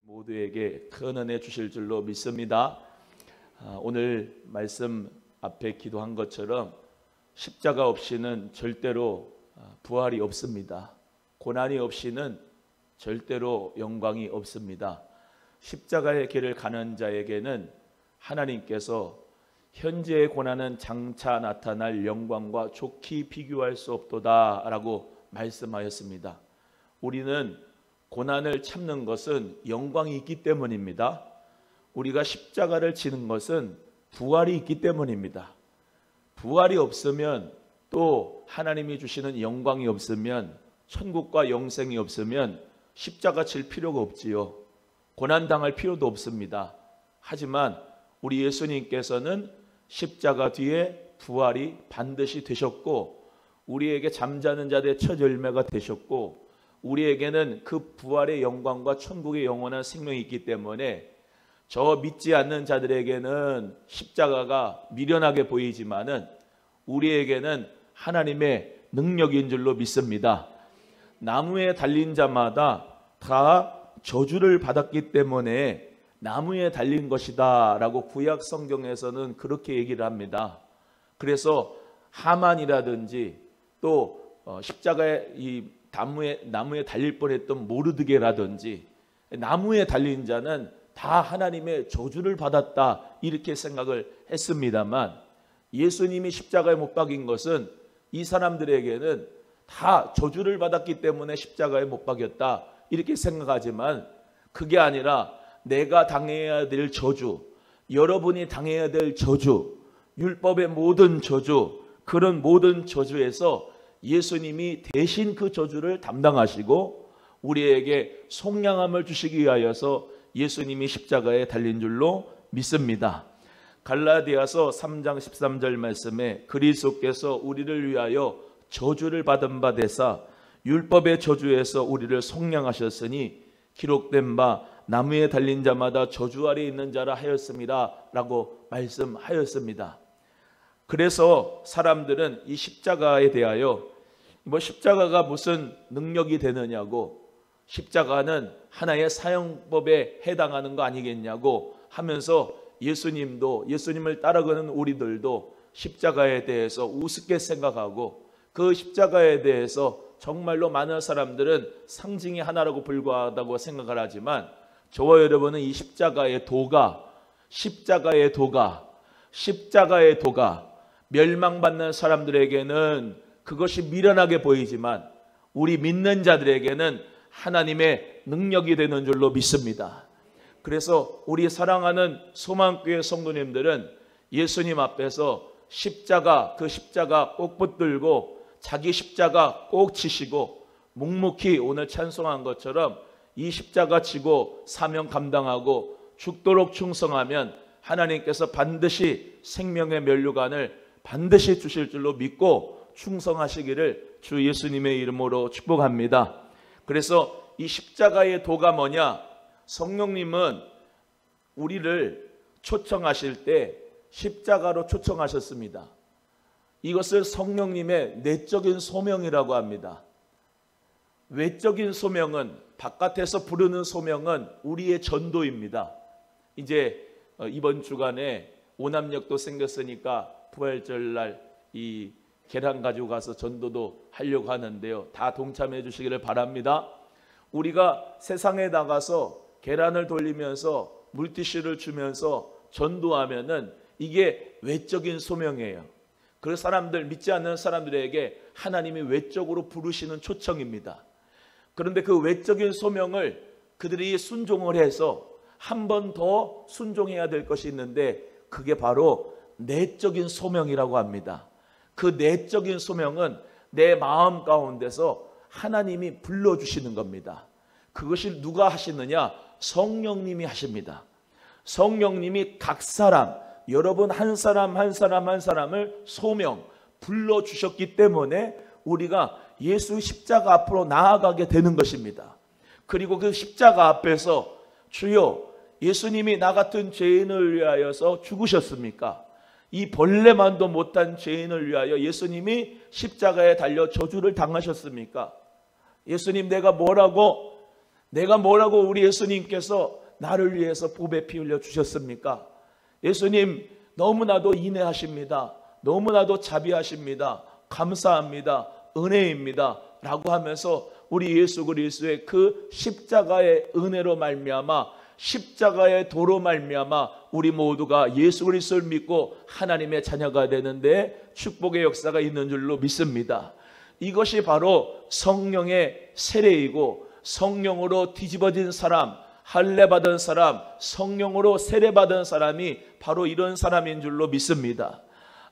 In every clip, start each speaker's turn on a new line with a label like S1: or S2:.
S1: 모두에게 큰 은혜 주실 줄로 믿습니다. 오늘 말씀 앞에 기도한 것처럼 십자가 없이는 절대로 부활이 없습니다. 고난이 없이는 절대로 영광이 없습니다. 십자가의 길을 가는 자에게는 하나님께서 현재의 고난은 장차 나타날 영광과 좋게 비교할 수 없도다 라고 말씀하였습니다. 우리는 고난을 참는 것은 영광이 있기 때문입니다. 우리가 십자가를 지는 것은 부활이 있기 때문입니다. 부활이 없으면, 또 하나님이 주시는 영광이 없으면, 천국과 영생이 없으면 십자가 칠 필요가 없지요. 고난당할 필요도 없습니다. 하지만 우리 예수님께서는 십자가 뒤에 부활이 반드시 되셨고, 우리에게 잠자는 자들의 첫 열매가 되셨고, 우리에게는 그 부활의 영광과 천국의 영원한 생명이 있기 때문에 저 믿지 않는 자들에게는 십자가가 미련하게 보이지만은 우리에게는 하나님의 능력인 줄로 믿습니다. 나무에 달린 자마다 다 저주를 받았기 때문에 나무에 달린 것이다 라고 구약 성경에서는 그렇게 얘기를 합니다. 그래서 하만이라든지 또 십자가에 나무에 달릴 뻔했던 모르드게라든지 나무에 달린 자는 다 하나님의 저주를 받았다 이렇게 생각을 했습니다만, 예수님이 십자가에 못 박인 것은 이 사람들에게는 다 저주를 받았기 때문에 십자가에 못 박였다 이렇게 생각하지만, 그게 아니라 내가 당해야 될 저주, 여러분이 당해야 될 저주, 율법의 모든 저주, 그런 모든 저주에서 예수님이 대신 그 저주를 담당하시고 우리에게 속량함을 주시기 위하여서 예수님이 십자가에 달린 줄로 믿습니다. 갈라디아서 3장 13절 말씀에 그리스도께서 우리를 위하여 저주를 받은 바 되사 율법의 저주에서 우리를 속량하셨으니 기록된 바 나무에 달린 자마다 저주 아래 있는 자라 하였습니다 라고 말씀하였습니다. 그래서 사람들은 이 십자가에 대하여 십자가가 무슨 능력이 되느냐고, 십자가는 하나의 사형법에 해당하는 거 아니겠냐고 하면서 예수님을 따라가는 우리들도 십자가에 대해서 우습게 생각하고, 그 십자가에 대해서 정말로 많은 사람들은 상징이 하나라고 불과하다고 생각을 하지만, 저와 여러분은 이 십자가의 도가 멸망받는 사람들에게는 그것이 미련하게 보이지만 우리 믿는 자들에게는 하나님의 능력이 되는 줄로 믿습니다. 그래서 우리 사랑하는 소망교회 성도님들은 예수님 앞에서 그 십자가 꼭 붙들고 자기 십자가 꼭 지시고 묵묵히 오늘 찬송한 것처럼 이 십자가 지고 사명 감당하고 죽도록 충성하면 하나님께서 반드시 생명의 면류관을 반드시 주실 줄로 믿고 충성하시기를 주 예수님의 이름으로 축복합니다. 그래서 이 십자가의 도가 뭐냐? 성령님은 우리를 초청하실 때 십자가로 초청하셨습니다. 이것을 성령님의 내적인 소명이라고 합니다. 외적인 소명은, 바깥에서 부르는 소명은 우리의 전도입니다. 이제 이번 주간에 오남역도 생겼으니까 부활절날 이 계란 가지고 가서 전도도 하려고 하는데요. 다 동참해 주시기를 바랍니다. 우리가 세상에 나가서 계란을 돌리면서 물티슈를 주면서 전도하면은 이게 외적인 소명이에요. 그 사람들, 믿지 않는 사람들에게 하나님이 외적으로 부르시는 초청입니다. 그런데 그 외적인 소명을 그들이 순종을 해서 한 번 더 순종해야 될 것이 있는데, 그게 바로 내적인 소명이라고 합니다. 그 내적인 소명은 내 마음 가운데서 하나님이 불러주시는 겁니다. 그것이 누가 하시느냐? 성령님이 하십니다. 성령님이 각 사람, 여러분 한 사람을 소명 불러주셨기 때문에 우리가 예수 십자가 앞으로 나아가게 되는 것입니다. 그리고 그 십자가 앞에서 주여, 예수님이 나 같은 죄인을 위하여서 죽으셨습니까? 이 벌레만도 못한 죄인을 위하여 예수님이 십자가에 달려 저주를 당하셨습니까? 예수님, 내가 뭐라고 내가 뭐라고 우리 예수님께서 나를 위해서 보배 피 흘려 주셨습니까? 예수님 너무나도 인내하십니다. 너무나도 자비하십니다. 감사합니다. 은혜입니다. 라고 하면서 우리 예수 그리스도의 그 십자가의 은혜로 말미암아, 십자가의 도로 말미암아 우리 모두가 예수 그리스도를 믿고 하나님의 자녀가 되는데 축복의 역사가 있는 줄로 믿습니다. 이것이 바로 성령의 세례이고, 성령으로 뒤집어진 사람, 할례 받은 사람, 성령으로 세례 받은 사람이 바로 이런 사람인 줄로 믿습니다.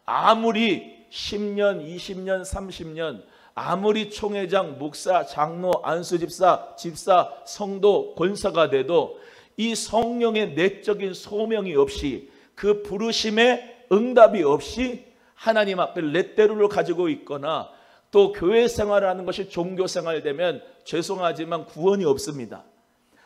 S1: 아무리 10년, 20년, 30년 아무리 총회장, 목사, 장로, 안수집사, 집사, 성도, 권사가 돼도 이 성령의 내적인 소명이 없이, 그 부르심의 응답이 없이 하나님 앞에 렛대루를 가지고 있거나 또 교회 생활을 하는 것이 종교 생활 되면 죄송하지만 구원이 없습니다.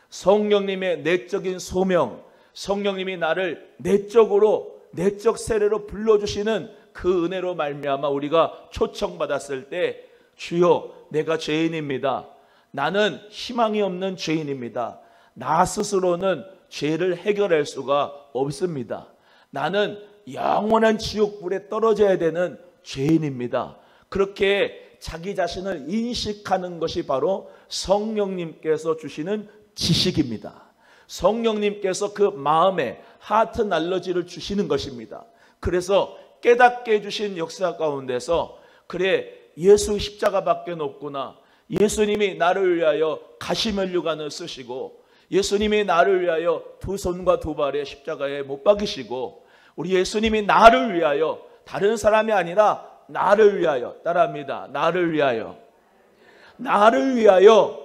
S1: 성령님의 내적인 소명, 성령님이 나를 내적 세례로 불러주시는 그 은혜로 말미암아 우리가 초청받았을 때, 주여 내가 죄인입니다. 나는 희망이 없는 죄인입니다. 나 스스로는 죄를 해결할 수가 없습니다. 나는 영원한 지옥불에 떨어져야 되는 죄인입니다. 그렇게 자기 자신을 인식하는 것이 바로 성령님께서 주시는 지식입니다. 성령님께서 그 마음에 하트 날러지를 주시는 것입니다. 그래서 깨닫게 해주신 역사 가운데서, 그래 예수 십자가밖에 없구나, 예수님이 나를 위하여 가시면류관을 쓰시고, 예수님이 나를 위하여 두 손과 두 발에 십자가에 못 박이시고, 우리 예수님이 나를 위하여, 다른 사람이 아니라 나를 위하여, 따라합니다. 나를 위하여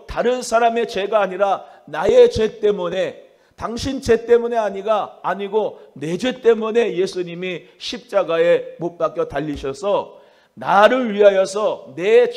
S1: 다른 사람의 죄가 아니라 나의 죄 때문에, 당신 죄 때문에 아니고 내 죄 때문에 예수님이 십자가에 못 박혀 달리셔서 나를 위하여서 내가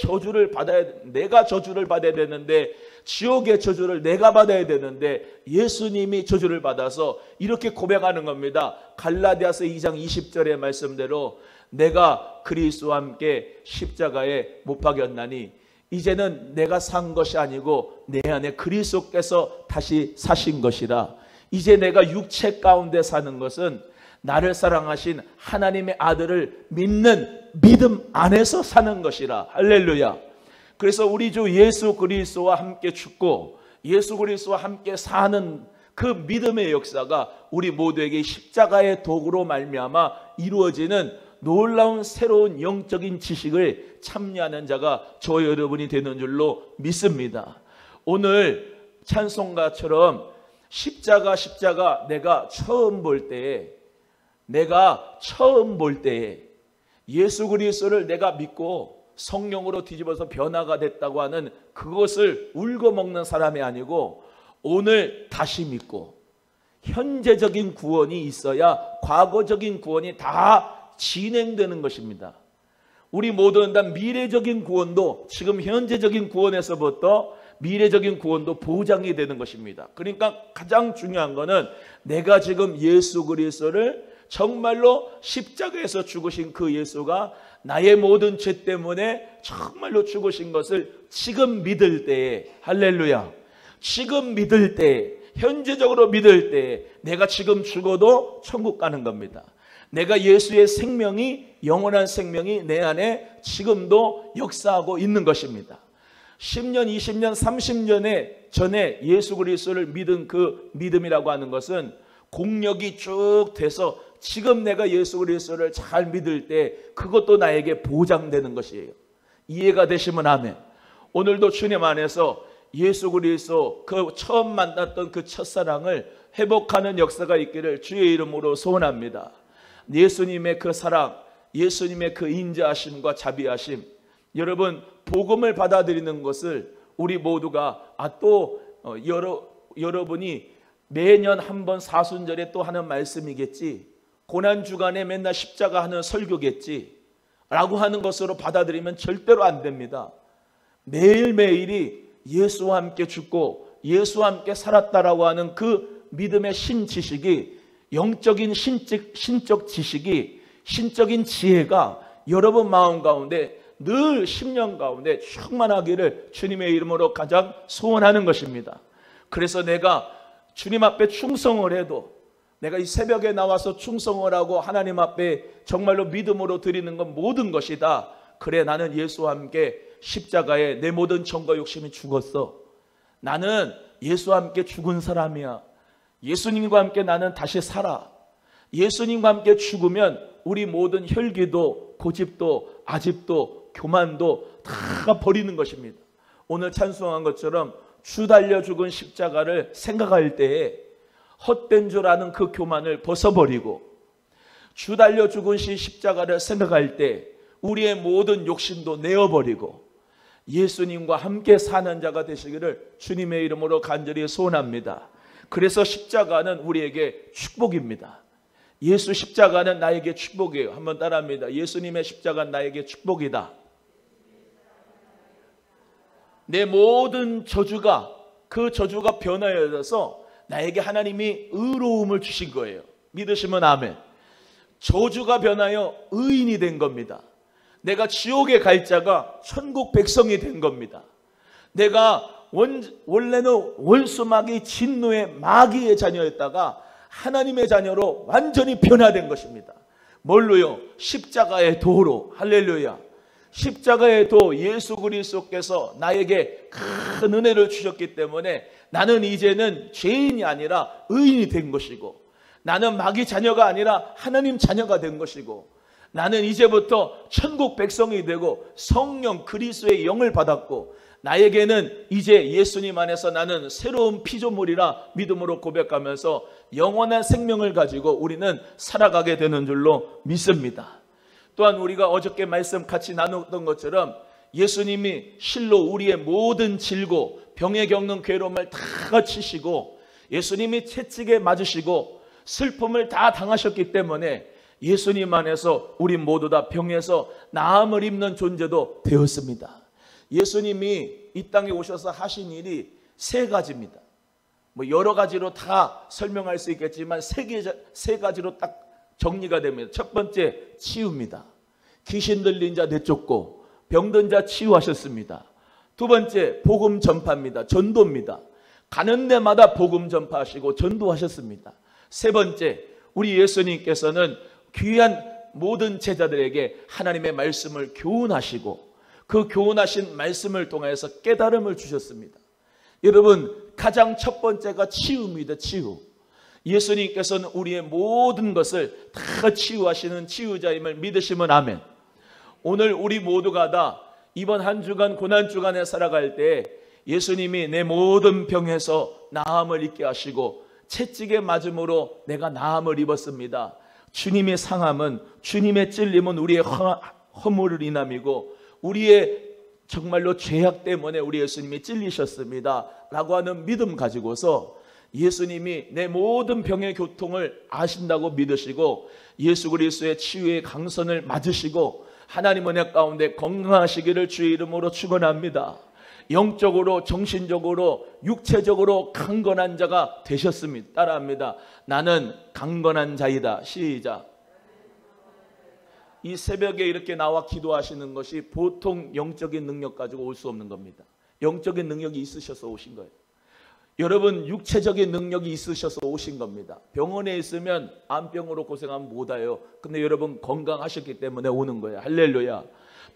S1: 저주를 받아야 되는데, 지옥의 저주를 내가 받아야 되는데 예수님이 저주를 받아서 이렇게 고백하는 겁니다. 갈라디아서 2장 20절의 말씀대로 내가 그리스도와 함께 십자가에 못 박였나니 이제는 내가 산 것이 아니고 내 안에 그리스도께서 다시 사신 것이라. 이제 내가 육체 가운데 사는 것은 나를 사랑하신 하나님의 아들을 믿는 믿음 안에서 사는 것이라. 할렐루야. 그래서 우리 주 예수 그리스도와 함께 죽고 예수 그리스도와 함께 사는 그 믿음의 역사가 우리 모두에게 십자가의 도구로 말미암아 이루어지는 놀라운 새로운 영적인 지식을 참여하는 자가 저 여러분이 되는 줄로 믿습니다. 오늘 찬송가처럼 십자가 내가 처음 볼 때에 예수 그리스도를 내가 믿고 성령으로 뒤집어서 변화가 됐다고 하는 그것을 울고 먹는 사람이 아니고, 오늘 다시 믿고 현재적인 구원이 있어야 과거적인 구원이 다 진행되는 것입니다. 우리 모두는 다 미래적인 구원도, 지금 현재적인 구원에서부터 미래적인 구원도 보장이 되는 것입니다. 그러니까 가장 중요한 것은 내가 지금 예수 그리스도를 정말로 십자가에서 죽으신 그 예수가 나의 모든 죄 때문에 정말로 죽으신 것을 지금 믿을 때에, 할렐루야, 지금 믿을 때에, 현재적으로 믿을 때에 내가 지금 죽어도 천국 가는 겁니다. 내가 예수의 생명이, 영원한 생명이 내 안에 지금도 역사하고 있는 것입니다. 10년, 20년, 30년 전에 예수 그리스도를 믿은 그 믿음이라고 하는 것은 공력이 쭉 돼서 지금 내가 예수 그리스도를 잘 믿을 때 그것도 나에게 보장되는 것이에요. 이해가 되시면 아멘. 오늘도 주님 안에서 예수 그리스도 그 처음 만났던 그 첫사랑을 회복하는 역사가 있기를 주의 이름으로 소원합니다. 예수님의 그 사랑, 예수님의 그 인자하심과 자비하심, 여러분 복음을 받아들이는 것을 우리 모두가 여러분이 매년 한 번 사순절에 또 하는 말씀이겠지, 고난주간에 맨날 십자가 하는 설교겠지 라고 하는 것으로 받아들이면 절대로 안 됩니다. 매일매일이 예수와 함께 죽고 예수와 함께 살았다라고 하는 그 믿음의 신지식이, 영적인 신적 지식이, 신적인 지혜가 여러분 마음 가운데 늘 10년 가운데 충만하기를 주님의 이름으로 가장 소원하는 것입니다. 그래서 내가 주님 앞에 충성을 해도, 내가 이 새벽에 나와서 충성을 하고 하나님 앞에 정말로 믿음으로 드리는 건 모든 것이다. 그래, 나는 예수와 함께 십자가에 내 모든 정과 욕심이 죽었어. 나는 예수와 함께 죽은 사람이야. 예수님과 함께 나는 다시 살아. 예수님과 함께 죽으면 우리 모든 혈기도 고집도 아집도 교만도 다 버리는 것입니다. 오늘 찬송한 것처럼 주 달려 죽은 십자가를 생각할 때에 헛된 줄 아는 그 교만을 벗어버리고, 주 달려 죽은 십자가를 생각할 때 우리의 모든 욕심도 내어버리고 예수님과 함께 사는 자가 되시기를 주님의 이름으로 간절히 소원합니다. 그래서 십자가는 우리에게 축복입니다. 예수 십자가는 나에게 축복이에요. 한번 따라합니다. 예수님의 십자가는 나에게 축복이다. 내 모든 저주가, 그 저주가 변화되어서 나에게 하나님이 의로움을 주신 거예요. 믿으시면 아멘. 저주가 변하여 의인이 된 겁니다. 내가 지옥에 갈 자가 천국 백성이 된 겁니다. 내가 원래는 원수마귀 진노의 마귀의 자녀였다가 하나님의 자녀로 완전히 변화된 것입니다. 뭘로요? 십자가의 도로. 할렐루야. 십자가의 도, 예수 그리스도께서 나에게 큰 은혜를 주셨기 때문에 나는 이제는 죄인이 아니라 의인이 된 것이고, 나는 마귀 자녀가 아니라 하나님 자녀가 된 것이고, 나는 이제부터 천국 백성이 되고 성령 그리스도의 영을 받았고, 나에게는 이제 예수님 안에서 나는 새로운 피조물이라 믿음으로 고백하면서 영원한 생명을 가지고 우리는 살아가게 되는 줄로 믿습니다. 또한 우리가 어저께 말씀 같이 나눴던 것처럼 예수님이 실로 우리의 모든 질고 병에 겪는 괴로움을 다 치시고 예수님이 채찍에 맞으시고 슬픔을 다 당하셨기 때문에 예수님 안에서 우리 모두 다 병에서 나음을 입는 존재도 되었습니다. 예수님이 이 땅에 오셔서 하신 일이 세 가지입니다. 여러 가지로 다 설명할 수 있겠지만 세 가지로 딱 정리가 됩니다. 첫 번째, 치유입니다. 귀신 들린 자 내쫓고 병든 자 치유하셨습니다. 두 번째, 복음 전파입니다. 전도입니다. 가는 데마다 복음 전파하시고 전도하셨습니다. 세 번째, 우리 예수님께서는 귀한 모든 제자들에게 하나님의 말씀을 교훈하시고 그 교훈하신 말씀을 통해서 깨달음을 주셨습니다. 여러분, 가장 첫 번째가 치유입니다. 치유. 예수님께서는 우리의 모든 것을 다 치유하시는 치유자임을 믿으시면 아멘. 오늘 우리 모두가 다 이번 한 주간 고난주간에 살아갈 때 예수님이 내 모든 병에서 나음을 입게 하시고 채찍에 맞음으로 내가 나음을 입었습니다. 주님의 상함은, 주님의 찔림은 우리의 허물을 인함이고 우리의 정말로 죄악 때문에 우리 예수님이 찔리셨습니다 라고 하는 믿음 가지고서 예수님이 내 모든 병의 고통을 아신다고 믿으시고 예수 그리스도의 치유의 강선을 맞으시고 하나님 은혜 가운데 건강하시기를 주의 이름으로 축원합니다. 영적으로, 정신적으로, 육체적으로 강건한 자가 되셨습니다. 따라합니다. 나는 강건한 자이다. 시작. 이 새벽에 이렇게 나와 기도하시는 것이 보통 영적인 능력 가지고 올 수 없는 겁니다. 영적인 능력이 있으셔서 오신 거예요. 여러분, 육체적인 능력이 있으셔서 오신 겁니다. 병원에 있으면 암병으로 고생하면 못 와요. 근데 여러분 건강하셨기 때문에 오는 거예요. 할렐루야.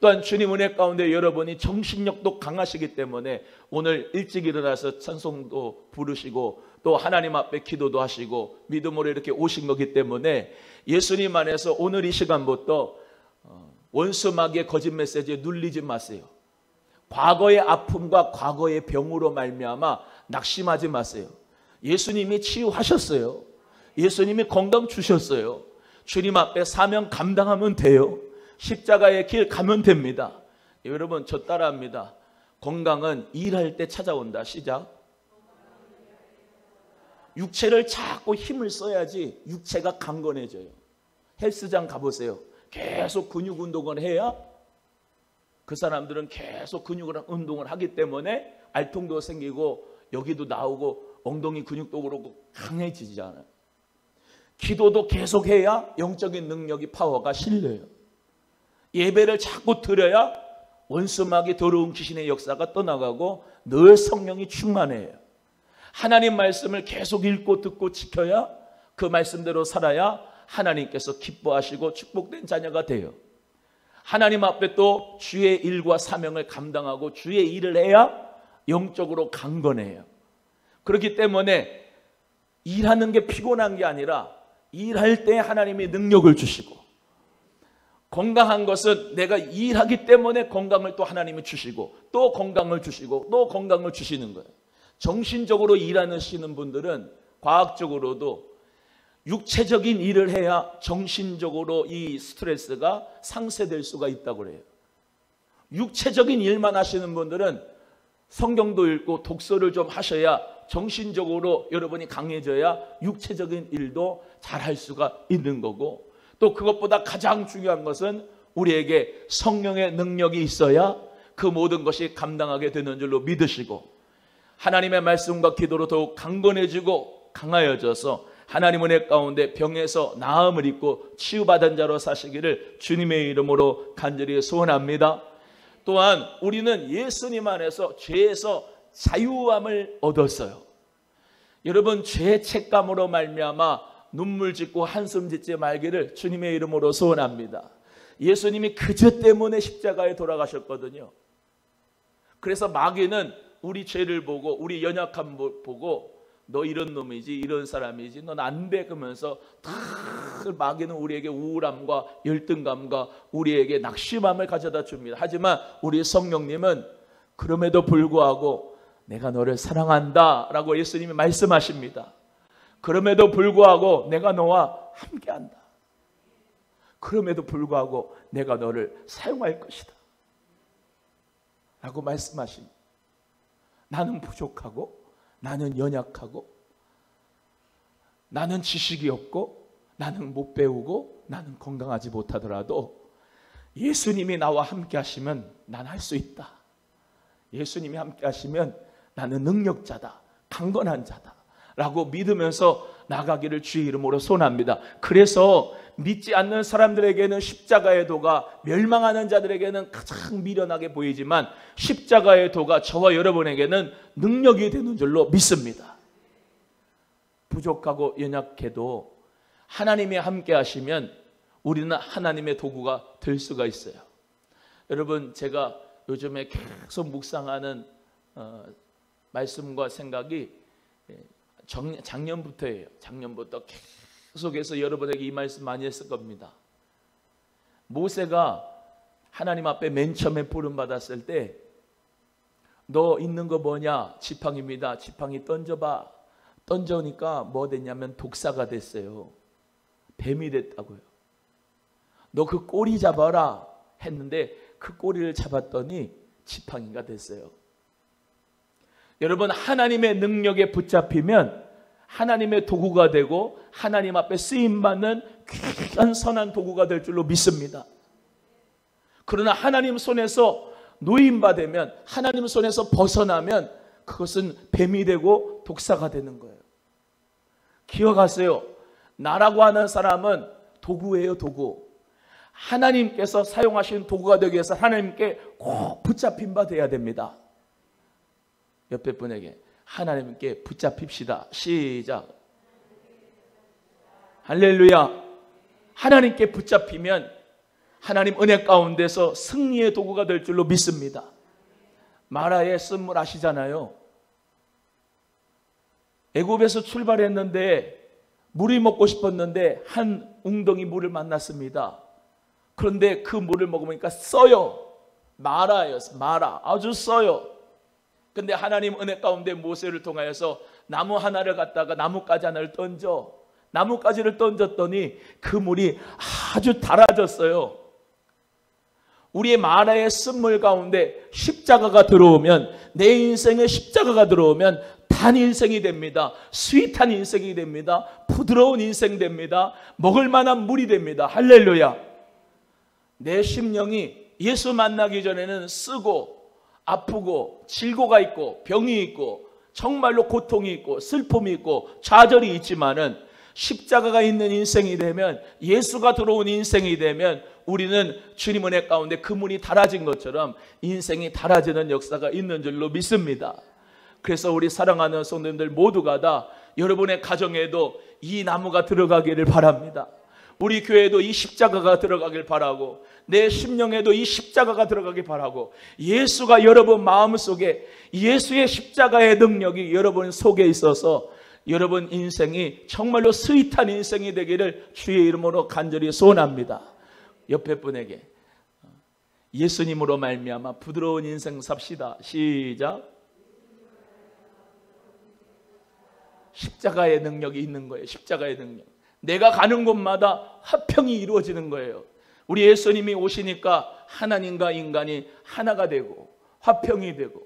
S1: 또한 주님 은혜 가운데 여러분이 정신력도 강하시기 때문에 오늘 일찍 일어나서 찬송도 부르시고 또 하나님 앞에 기도도 하시고 믿음으로 이렇게 오신 거기 때문에 예수님 안에서 오늘 이 시간부터 원수 마귀의 거짓 메시지에 눌리지 마세요. 과거의 아픔과 과거의 병으로 말미암아 낙심하지 마세요. 예수님이 치유하셨어요. 예수님이 건강 주셨어요. 주님 앞에 사명 감당하면 돼요. 십자가의 길 가면 됩니다. 여러분, 저 따라합니다. 건강은 일할 때 찾아온다. 시작. 육체를 자꾸 힘을 써야지 육체가 강건해져요. 헬스장 가보세요. 계속 근육 운동을 해야 그 사람들은 계속 근육을 운동을 하기 때문에 알통도 생기고 여기도 나오고 엉덩이 근육도 그렇고 강해지잖아요. 기도도 계속해야 영적인 능력이 파워가 실려요. 예배를 자꾸 드려야 원수마귀 더러운 귀신의 역사가 떠나가고 늘 성령이 충만해요. 하나님 말씀을 계속 읽고 듣고 지켜야, 그 말씀대로 살아야 하나님께서 기뻐하시고 축복된 자녀가 돼요. 하나님 앞에 또 주의 일과 사명을 감당하고 주의 일을 해야 영적으로 강건해요. 그렇기 때문에 일하는 게 피곤한 게 아니라 일할 때 하나님이 능력을 주시고, 건강한 것은 내가 일하기 때문에 건강을 또 하나님이 주시고, 또 건강을 주시고, 또 건강을 주시는 거예요. 정신적으로 일하시는 분들은 과학적으로도 육체적인 일을 해야 정신적으로 이 스트레스가 상쇄될 수가 있다고 그래요. 육체적인 일만 하시는 분들은 성경도 읽고 독서를 좀 하셔야 정신적으로 여러분이 강해져야 육체적인 일도 잘할 수가 있는 거고, 또 그것보다 가장 중요한 것은 우리에게 성령의 능력이 있어야 그 모든 것이 감당하게 되는 줄로 믿으시고, 하나님의 말씀과 기도로 더욱 강건해지고 강하여져서 하나님 은혜 가운데 병에서 나음을 입고 치유받은 자로 사시기를 주님의 이름으로 간절히 소원합니다. 또한 우리는 예수님 안에서 죄에서 자유함을 얻었어요. 여러분, 죄의 책감으로 말미암아 눈물 짓고 한숨 짓지 말기를 주님의 이름으로 소원합니다. 예수님이 그 죄 때문에 십자가에 돌아가셨거든요. 그래서 마귀는 우리 죄를 보고 우리 연약함 보고 너 이런 놈이지, 이런 사람이지, 넌 안 돼 그러면서 다 마귀는 우리에게 우울함과 열등감과 우리에게 낙심함을 가져다 줍니다. 하지만 우리 성령님은 그럼에도 불구하고 내가 너를 사랑한다 라고 예수님이 말씀하십니다. 그럼에도 불구하고 내가 너와 함께한다. 그럼에도 불구하고 내가 너를 사용할 것이다 라고 말씀하십니다. 나는 부족하고, 나는 연약하고, 나는 지식이 없고, 나는 못 배우고, 나는 건강하지 못하더라도 예수님이 나와 함께 하시면 난 할 수 있다. 예수님이 함께 하시면 나는 능력자다, 강건한 자다 라고 믿으면서 나가기를 주의 이름으로 소원합니다. 그래서 믿지 않는 사람들에게는 십자가의 도가, 멸망하는 자들에게는 가장 미련하게 보이지만 십자가의 도가 저와 여러분에게는 능력이 되는 줄로 믿습니다. 부족하고 연약해도 하나님이 함께 하시면 우리는 하나님의 도구가 될 수가 있어요. 여러분, 제가 요즘에 계속 묵상하는 말씀과 생각이 작년부터예요. 작년부터 계속해서 여러분에게 이 말씀 많이 했을 겁니다. 모세가 하나님 앞에 맨 처음에 부름받았을 때 너 있는 거 뭐냐? 지팡이입니다. 지팡이 던져봐. 던져니까 뭐 됐냐면 독사가 됐어요. 뱀이 됐다고요. 너 그 꼬리 잡아라 했는데 그 꼬리를 잡았더니 지팡이가 됐어요. 여러분, 하나님의 능력에 붙잡히면 하나님의 도구가 되고 하나님 앞에 쓰임받는 귀한 선한 도구가 될 줄로 믿습니다. 그러나 하나님 손에서 노임받으면, 하나님 손에서 벗어나면 그것은 뱀이 되고 독사가 되는 거예요. 기억하세요. 나라고 하는 사람은 도구예요, 도구. 하나님께서 사용하신 도구가 되기 위해서 하나님께 꼭 붙잡힌 바 되어야 됩니다. 옆에 분에게 하나님께 붙잡힙시다. 시작. 할렐루야. 하나님께 붙잡히면 하나님 은혜 가운데서 승리의 도구가 될 줄로 믿습니다. 마라의 쓴물 아시잖아요. 애굽에서 출발했는데 물이 먹고 싶었는데 한 웅덩이 물을 만났습니다. 그런데 그 물을 먹으니까 써요. 마라예요. 마라. 아주 써요. 근데 하나님 은혜 가운데 모세를 통하여서 나무 하나를 갖다가 나뭇가지 하나를 던져, 나뭇가지를 던졌더니 그 물이 아주 달아졌어요. 우리의 마라의 쓴물 가운데 십자가가 들어오면, 내 인생에 십자가가 들어오면 단 인생이 됩니다. 스윗한 인생이 됩니다. 부드러운 인생 됩니다. 먹을 만한 물이 됩니다. 할렐루야. 내 심령이 예수 만나기 전에는 쓰고 아프고 질고가 있고 병이 있고 정말로 고통이 있고 슬픔이 있고 좌절이 있지만은 십자가가 있는 인생이 되면, 예수가 들어온 인생이 되면 우리는 주님 은혜 가운데 그 문이 닫아진 것처럼 인생이 닫아지는 역사가 있는 줄로 믿습니다. 그래서 우리 사랑하는 성도님들 모두가 다 여러분의 가정에도 이 나무가 들어가기를 바랍니다. 우리 교회에도 이 십자가가 들어가길 바라고, 내 심령에도 이 십자가가 들어가길 바라고, 예수가 여러분 마음속에, 예수의 십자가의 능력이 여러분 속에 있어서 여러분 인생이 정말로 스윗한 인생이 되기를 주의 이름으로 간절히 소원합니다. 옆에 분에게 예수님으로 말미암아 부드러운 인생 삽시다. 시작. 십자가의 능력이 있는 거예요. 십자가의 능력. 내가 가는 곳마다 화평이 이루어지는 거예요. 우리 예수님이 오시니까 하나님과 인간이 하나가 되고 화평이 되고,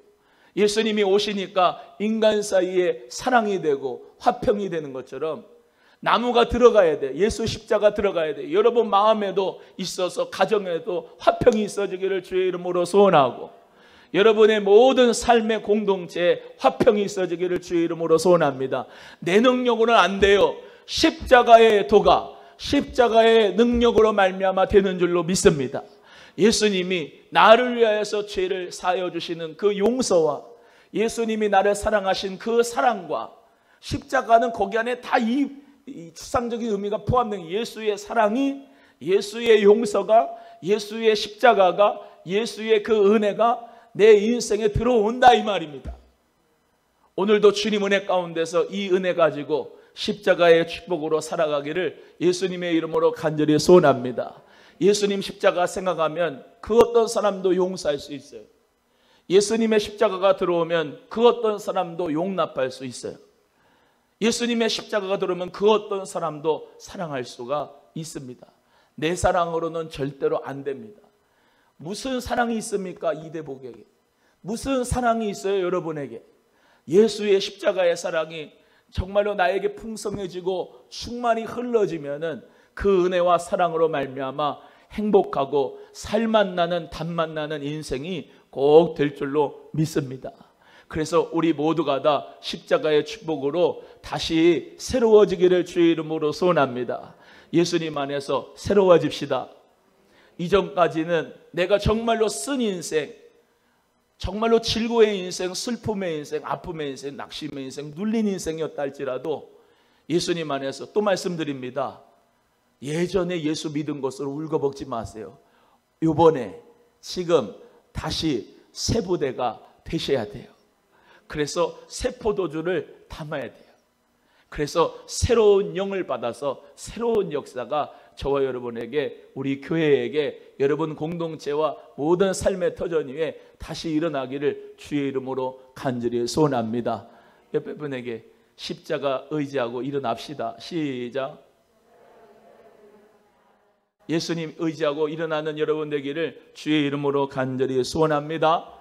S1: 예수님이 오시니까 인간 사이에 사랑이 되고 화평이 되는 것처럼 나무가 들어가야 돼. 예수 십자가 들어가야 돼. 여러분 마음에도 있어서 가정에도 화평이 있어지기를 주의 이름으로 소원하고, 여러분의 모든 삶의 공동체에 화평이 있어지기를 주의 이름으로 소원합니다. 내 능력으로는 안 돼요. 십자가의 도가, 십자가의 능력으로 말미암아 되는 줄로 믿습니다. 예수님이 나를 위하여서 죄를 사하여 주시는 그 용서와 예수님이 나를 사랑하신 그 사랑과 십자가는 거기 안에 다 이 추상적인 의미가 포함된 예수의 사랑이, 예수의 용서가, 예수의 십자가가, 예수의 그 은혜가 내 인생에 들어온다 이 말입니다. 오늘도 주님 은혜 가운데서 이 은혜 가지고 십자가의 축복으로 살아가기를 예수님의 이름으로 간절히 소원합니다. 예수님 십자가 생각하면 그 어떤 사람도 용서할 수 있어요. 예수님의 십자가가 들어오면 그 어떤 사람도 용납할 수 있어요. 예수님의 십자가가 들어오면 그 어떤 사람도 사랑할 수가 있습니다. 내 사랑으로는 절대로 안 됩니다. 무슨 사랑이 있습니까? 이 대복에게 무슨 사랑이 있어요? 여러분에게 예수의 십자가의 사랑이 정말로 나에게 풍성해지고 충만히 흘러지면은 그 은혜와 사랑으로 말미암아 행복하고 살맛 나는 단맛 나는 인생이 꼭 될 줄로 믿습니다. 그래서 우리 모두가 다 십자가의 축복으로 다시 새로워지기를 주의 이름으로 소원합니다. 예수님 안에서 새로워집시다. 이전까지는 내가 정말로 쓴 인생, 정말로 질고의 인생, 슬픔의 인생, 아픔의 인생, 낙심의 인생, 눌린 인생이었다 할지라도 예수님 안에서 또 말씀드립니다. 예전에 예수 믿은 것으로 울거먹지 마세요. 이번에 지금 다시 새 부대가 되셔야 돼요. 그래서 새 포도주를 담아야 돼요. 그래서 새로운 영을 받아서 새로운 역사가 저와 여러분에게, 우리 교회에게, 여러분 공동체와 모든 삶의 터전 위에 다시 일어나기를 주의 이름으로 간절히 소원합니다. 옆에 분에게 십자가 의지하고 일어납시다. 시작. 예수님 의지하고 일어나는 여러분 되기를 주의 이름으로 간절히 소원합니다.